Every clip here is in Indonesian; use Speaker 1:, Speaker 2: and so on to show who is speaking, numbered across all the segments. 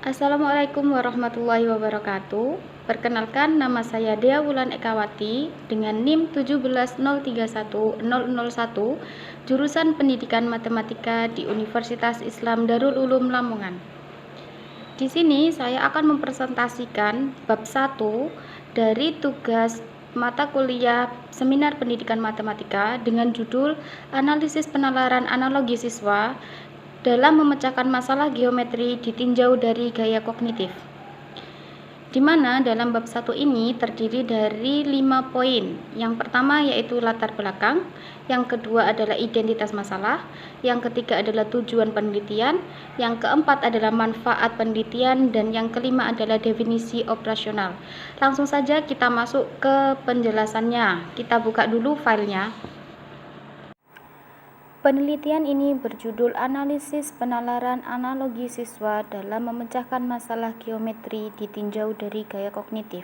Speaker 1: Assalamualaikum warahmatullahi wabarakatuh. Perkenalkan, nama saya Dea Wulan Ekawati dengan NIM 170310001, jurusan Pendidikan Matematika di Universitas Islam Darul Ulum Lamongan. Di sini saya akan mempresentasikan bab 1 dari tugas mata kuliah Seminar Pendidikan Matematika dengan judul Analisis Penalaran Analogi Siswa dalam memecahkan masalah geometri ditinjau dari gaya kognitif, di mana dalam bab 1 ini terdiri dari 5 poin. Yang pertama yaitu latar belakang, yang kedua adalah identitas masalah, yang ketiga adalah tujuan penelitian, yang keempat adalah manfaat penelitian, dan yang kelima adalah definisi operasional. Langsung saja kita masuk ke penjelasannya. Kita buka dulu filenya. Penelitian ini berjudul Analisis Penalaran Analogi Siswa dalam Memecahkan Masalah Geometri Ditinjau dari Gaya Kognitif.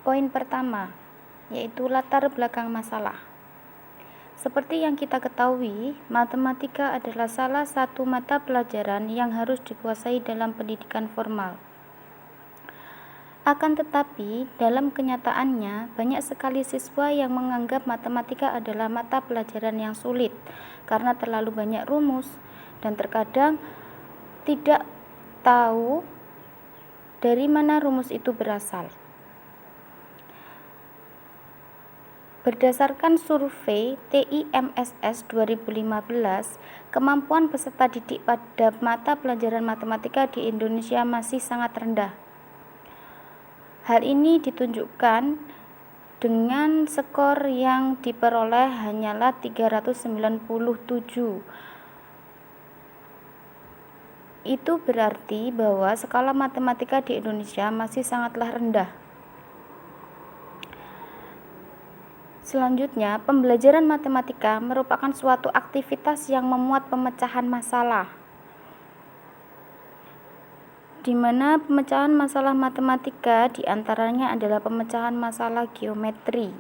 Speaker 1: Poin pertama, yaitu latar belakang masalah. Seperti yang kita ketahui, matematika adalah salah satu mata pelajaran yang harus dikuasai dalam pendidikan formal. Akan tetapi, dalam kenyataannya, banyak sekali siswa yang menganggap matematika adalah mata pelajaran yang sulit karena terlalu banyak rumus dan terkadang tidak tahu dari mana rumus itu berasal. Berdasarkan survei TIMSS 2015, kemampuan peserta didik pada mata pelajaran matematika di Indonesia masih sangat rendah. Hal ini ditunjukkan dengan skor yang diperoleh hanyalah 397. Itu berarti bahwa skala matematika di Indonesia masih sangatlah rendah. Selanjutnya, pembelajaran matematika merupakan suatu aktivitas yang memuat pemecahan masalah, di mana pemecahan masalah matematika diantaranya adalah pemecahan masalah geometri.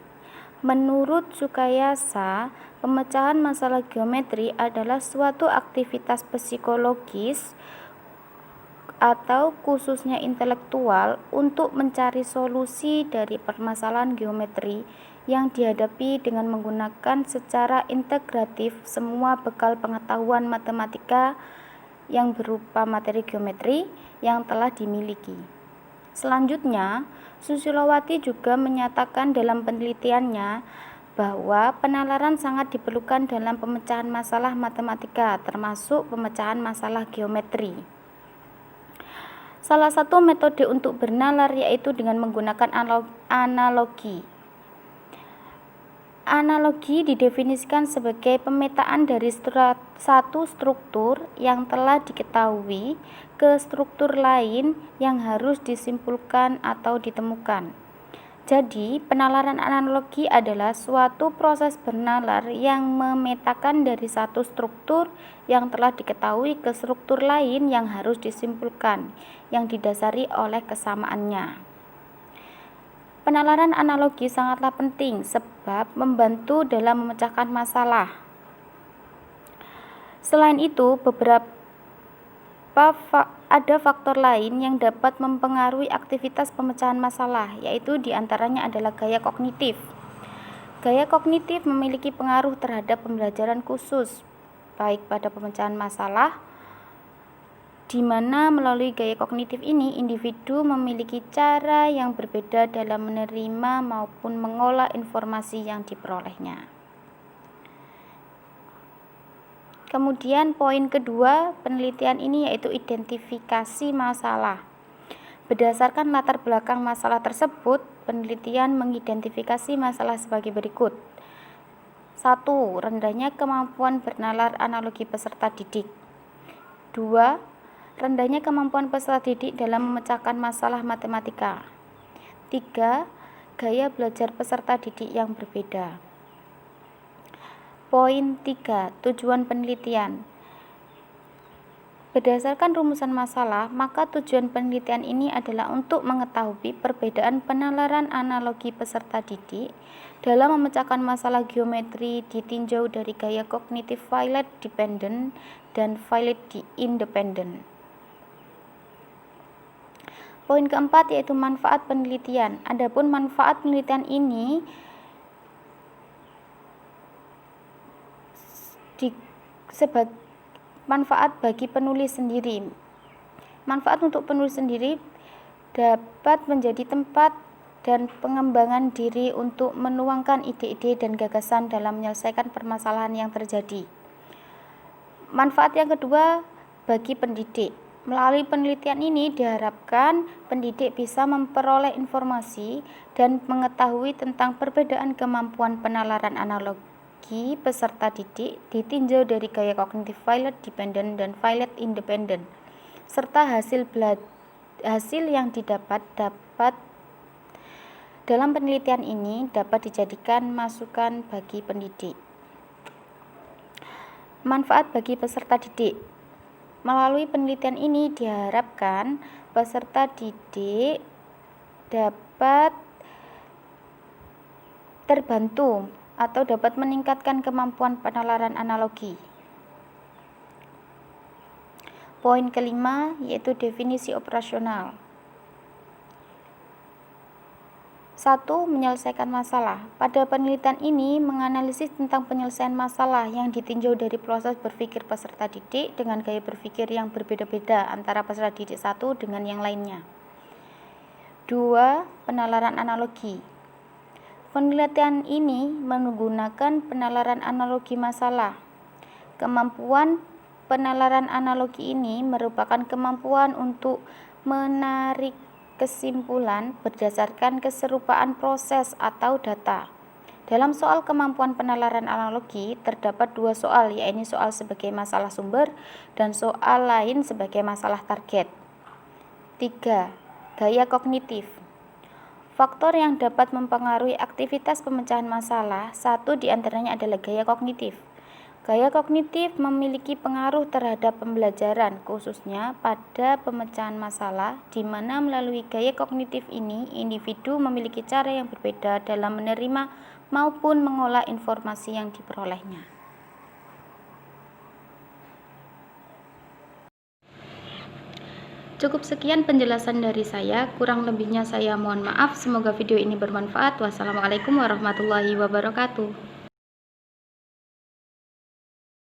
Speaker 1: Menurut Sukayasa, pemecahan masalah geometri adalah suatu aktivitas psikologis atau khususnya intelektual untuk mencari solusi dari permasalahan geometri yang dihadapi dengan menggunakan secara integratif semua bekal pengetahuan matematika yang berupa materi geometri yang telah dimiliki. Selanjutnya, Susilowati juga menyatakan dalam penelitiannya bahwa penalaran sangat diperlukan dalam pemecahan masalah matematika, termasuk pemecahan masalah geometri. Salah satu metode untuk bernalar yaitu dengan menggunakan analogi. Analogi didefinisikan sebagai pemetaan dari satu struktur yang telah diketahui ke struktur lain yang harus disimpulkan atau ditemukan. Jadi, penalaran analogi adalah suatu proses bernalar yang memetakan dari satu struktur yang telah diketahui ke struktur lain yang harus disimpulkan, yang didasari oleh kesamaannya. Penalaran analogi sangatlah penting sebab membantu dalam memecahkan masalah. Selain itu, ada faktor lain yang dapat mempengaruhi aktivitas pemecahan masalah, yaitu diantaranya adalah gaya kognitif. Gaya kognitif memiliki pengaruh terhadap pembelajaran khusus, baik pada pemecahan masalah, di mana melalui gaya kognitif ini individu memiliki cara yang berbeda dalam menerima maupun mengolah informasi yang diperolehnya. Kemudian poin kedua penelitian ini yaitu identifikasi masalah. Berdasarkan latar belakang masalah tersebut, penelitian mengidentifikasi masalah sebagai berikut. 1. Rendahnya kemampuan bernalar analogi peserta didik. 2. Rendahnya kemampuan peserta didik dalam memecahkan masalah matematika. 3. Gaya belajar peserta didik yang berbeda. Poin 3. Tujuan penelitian. Berdasarkan rumusan masalah, maka tujuan penelitian ini adalah untuk mengetahui perbedaan penalaran analogi peserta didik dalam memecahkan masalah geometri ditinjau dari gaya kognitif Violet dependent dan Violet independent. Poin keempat yaitu manfaat penelitian. Adapun manfaat penelitian ini sebagai manfaat bagi penulis sendiri. Manfaat untuk penulis sendiri dapat menjadi tempat dan pengembangan diri untuk menuangkan ide-ide dan gagasan dalam menyelesaikan permasalahan yang terjadi. Manfaat yang kedua bagi pendidik. Melalui penelitian ini diharapkan pendidik bisa memperoleh informasi dan mengetahui tentang perbedaan kemampuan penalaran analogi peserta didik ditinjau dari gaya kognitif Violet dependent dan Violet independent, serta hasil yang didapat dalam penelitian ini dapat dijadikan masukan bagi pendidik. Manfaat bagi peserta didik. Melalui penelitian ini diharapkan peserta didik dapat terbantu atau dapat meningkatkan kemampuan penalaran analogi. Poin kelima yaitu definisi operasional. 1. Menyelesaikan masalah. Pada penelitian ini menganalisis tentang penyelesaian masalah yang ditinjau dari proses berpikir peserta didik dengan gaya berpikir yang berbeda-beda antara peserta didik satu dengan yang lainnya. 2. Penalaran analogi. Penelitian ini menggunakan penalaran analogi masalah. Kemampuan penalaran analogi ini merupakan kemampuan untuk menarik kesimpulan berdasarkan keserupaan proses atau data. Dalam soal kemampuan penalaran analogi terdapat dua soal, yaitu soal sebagai masalah sumber dan soal lain sebagai masalah target. 3. Gaya kognitif. Faktor yang dapat mempengaruhi aktivitas pemecahan masalah, satu diantaranya adalah gaya kognitif. Gaya kognitif memiliki pengaruh terhadap pembelajaran, khususnya pada pemecahan masalah, di mana melalui gaya kognitif ini, individu memiliki cara yang berbeda dalam menerima maupun mengolah informasi yang diperolehnya. Cukup sekian penjelasan dari saya, kurang lebihnya saya mohon maaf. Semoga video ini bermanfaat. Wassalamualaikum warahmatullahi wabarakatuh.